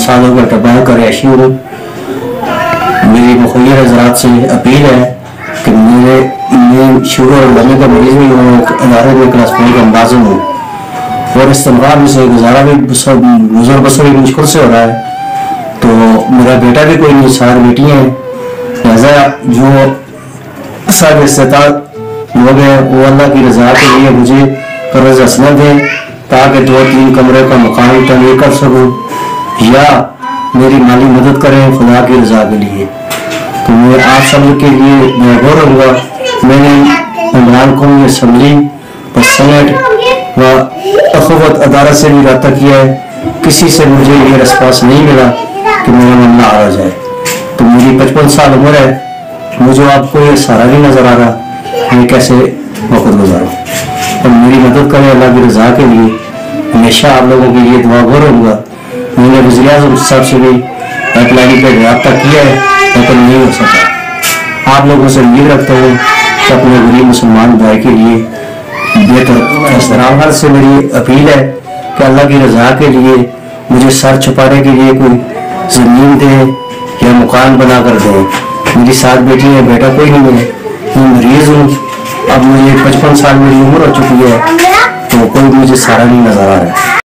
सालों का टबाह कर ऐशी हूँ। मेरी मुखैर हजरात से अपील है कि मैं शुगर और दमे का मरीज भी हूँ, अदारे में क्लास 4 का मुलाजिम हूँ और इस्तेमाल में से गुजारा भी गुजर बसर भी मुश्किल से हो रहा है। तो मेरा बेटा भी कोई नहीं, 4 बेटियाँ हैं। लिहाजा जो साहब इस्तेताअत लोग हैं वो अल्लाह की रजा के लिए मुझे कर्ज असनद दें ताकि 2-3 कमरे का मकान तमीर कर सकूँ या मेरी माली मदद करें खुदा की रजा के लिए। तो मैं आप सब के लिए बेगौर रहूँगा। मैंने इमरान कौमी असम्बली व सेनेट व अखवत अदालत से भी रब्ता किया है, किसी से मुझे ये रिस्पॉन्स नहीं मिला कि मेरा मामला आ जाए। तो मेरी 55 साल उम्र है, मुझे आपको ये सारा नहीं नजर आ रहा मैं कैसे वक्त गुजारूँ। और मेरी मदद करें अल्लाह की रजा के लिए। हमेशा आप लोगों के लिए दुआ गो रहूँगा। मैंने वज़ीर आज़म साहब से भी हेल्पलाइन पर रब्ता किया है लेकिन नहीं हो सका। आप लोगों से उम्मीद रखता हूँ कि अपने गरीब मुसलमान भाई के लिए बेहतर फैसला से मेरी अपील है कि अल्लाह की रजा के लिए मुझे सर छुपाने के लिए कोई ज़मीन दे या मकान बना कर दे। मेरी 7 बेटी है, बेटा कोई नहीं है, मैं मरीज हूँ। अब मुझे 55 साल मेरी उम्र हो चुकी है तो कोई मुझे सारा नहीं नजर आ रहा है।